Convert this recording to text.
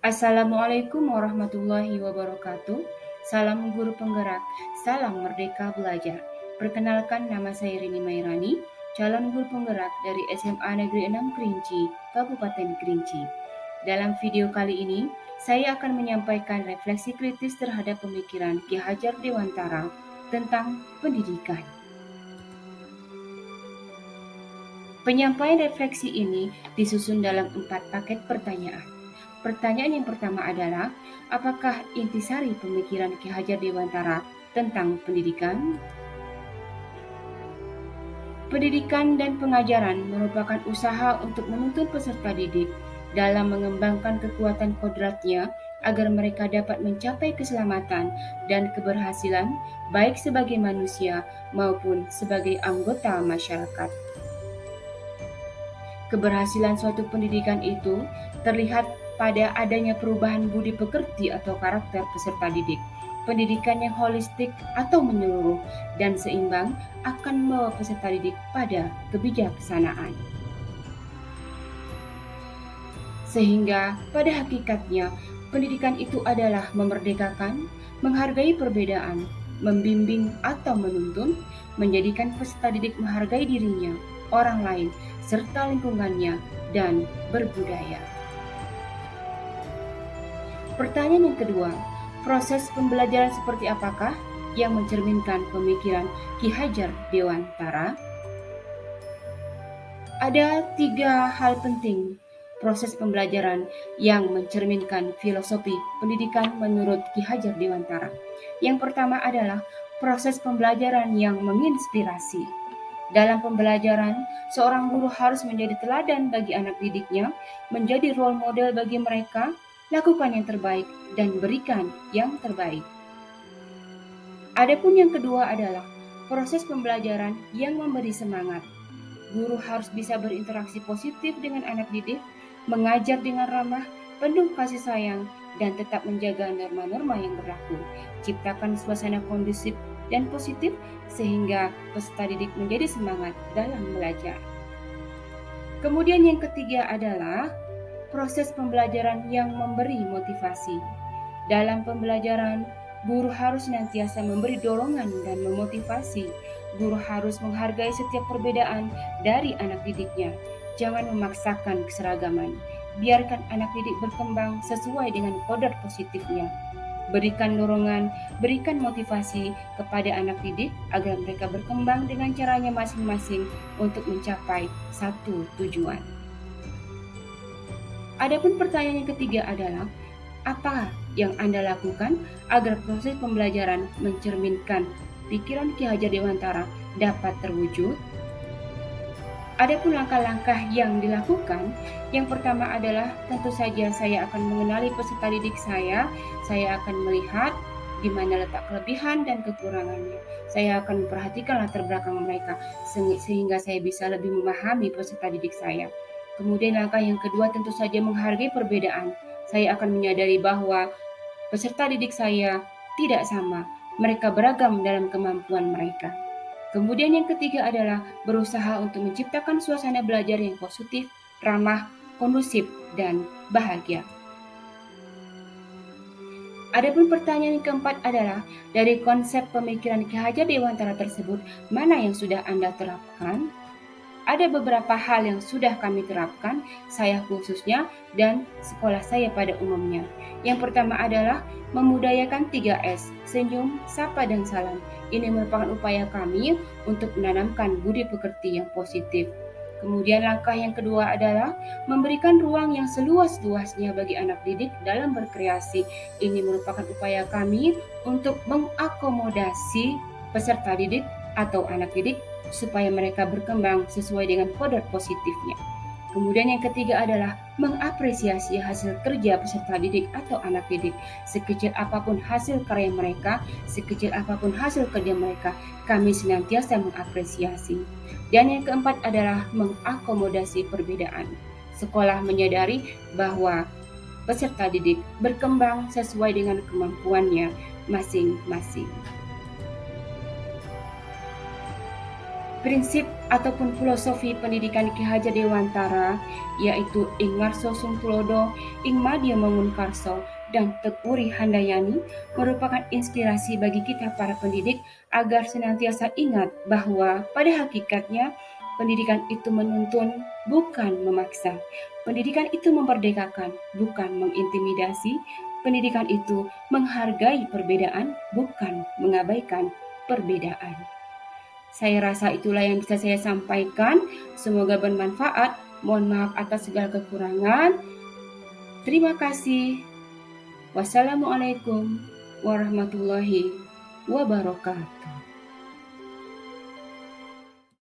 Assalamualaikum warahmatullahi wabarakatuh. Salam guru penggerak, salam merdeka belajar. Perkenalkan, nama saya Rini Mairani, calon guru penggerak dari SMA Negeri 6 Kerinci, Kabupaten Kerinci. Dalam video kali ini, saya akan menyampaikan refleksi kritis terhadap pemikiran Ki Hajar Dewantara tentang pendidikan. Penyampaian refleksi ini disusun dalam 4 paket pertanyaan. Pertanyaan yang pertama adalah, apakah intisari pemikiran Ki Hajar Dewantara tentang pendidikan? Pendidikan dan pengajaran merupakan usaha untuk menuntun peserta didik dalam mengembangkan kekuatan kodratnya agar mereka dapat mencapai keselamatan dan keberhasilan baik sebagai manusia maupun sebagai anggota masyarakat. Keberhasilan suatu pendidikan itu terlihat pada adanya perubahan budi pekerti atau karakter peserta didik. Pendidikan yang holistik atau menyeluruh dan seimbang akan membawa peserta didik pada kebijaksanaan. Sehingga pada hakikatnya pendidikan itu adalah memerdekakan, menghargai perbedaan, membimbing atau menuntun, menjadikan peserta didik menghargai dirinya, orang lain, serta lingkungannya, dan berbudaya. Pertanyaan yang kedua, proses pembelajaran seperti apakah yang mencerminkan pemikiran Ki Hajar Dewantara? Ada 3 hal penting proses pembelajaran yang mencerminkan filosofi pendidikan menurut Ki Hajar Dewantara. Yang pertama adalah proses pembelajaran yang menginspirasi. Dalam pembelajaran, seorang guru harus menjadi teladan bagi anak didiknya, menjadi role model bagi mereka, lakukan yang terbaik, dan berikan yang terbaik. Adapun yang kedua adalah proses pembelajaran yang memberi semangat. Guru harus bisa berinteraksi positif dengan anak didik, mengajar dengan ramah, penuh kasih sayang, dan tetap menjaga norma-norma yang berlaku. Ciptakan suasana kondusif dan positif sehingga peserta didik menjadi semangat dalam belajar. Kemudian yang ketiga adalah proses pembelajaran yang memberi motivasi. Dalam pembelajaran, guru harus senantiasa memberi dorongan dan memotivasi. Guru harus menghargai setiap perbedaan dari anak didiknya. Jangan memaksakan keseragaman. Biarkan anak didik berkembang sesuai dengan kodrat positifnya. Berikan dorongan, berikan motivasi kepada anak didik agar mereka berkembang dengan caranya masing-masing untuk mencapai satu tujuan. Adapun pertanyaan yang ketiga adalah, apa yang Anda lakukan agar proses pembelajaran mencerminkan pikiran Ki Hajar Dewantara dapat terwujud? Adapun langkah-langkah yang dilakukan, yang pertama adalah tentu saja saya akan mengenali peserta didik saya akan melihat di mana letak kelebihan dan kekurangannya. Saya akan memperhatikan latar belakang mereka sehingga saya bisa lebih memahami peserta didik saya. Kemudian langkah yang kedua tentu saja menghargai perbedaan. Saya akan menyadari bahwa peserta didik saya tidak sama, mereka beragam dalam kemampuan mereka. Kemudian yang ketiga adalah berusaha untuk menciptakan suasana belajar yang positif, ramah, kondusif, dan bahagia. Adapun pertanyaan yang keempat adalah, dari konsep pemikiran Ki Hajar Dewantara tersebut, mana yang sudah Anda terapkan? Ada beberapa hal yang sudah kami terapkan, saya khususnya dan sekolah saya pada umumnya. Yang pertama adalah memudayakan 3S, senyum, sapa, dan salam. Ini merupakan upaya kami untuk menanamkan budi pekerti yang positif. Kemudian langkah yang kedua adalah memberikan ruang yang seluas-luasnya bagi anak didik dalam berkreasi. Ini merupakan upaya kami untuk mengakomodasi peserta didik atau anak didik supaya mereka berkembang sesuai dengan kodrat positifnya. Kemudian yang ketiga adalah mengapresiasi hasil kerja peserta didik atau anak didik. Sekecil apapun hasil karya mereka, sekecil apapun hasil kerja mereka, kami senantiasa mengapresiasi. Dan yang keempat adalah mengakomodasi perbedaan. Sekolah menyadari bahwa peserta didik berkembang sesuai dengan kemampuannya masing-masing. Prinsip ataupun filosofi pendidikan Ki Hajar Dewantara yaitu ing ngarso sung tulodo, ing madya mangun karso, dan tekuri handayani merupakan inspirasi bagi kita para pendidik agar senantiasa ingat bahwa pada hakikatnya pendidikan itu menuntun bukan memaksa. Pendidikan itu memerdekakan bukan mengintimidasi. Pendidikan itu menghargai perbedaan bukan mengabaikan perbedaan. Saya rasa itulah yang bisa saya sampaikan. Semoga bermanfaat. Mohon maaf atas segala kekurangan. Terima kasih. Wassalamualaikum warahmatullahi wabarakatuh.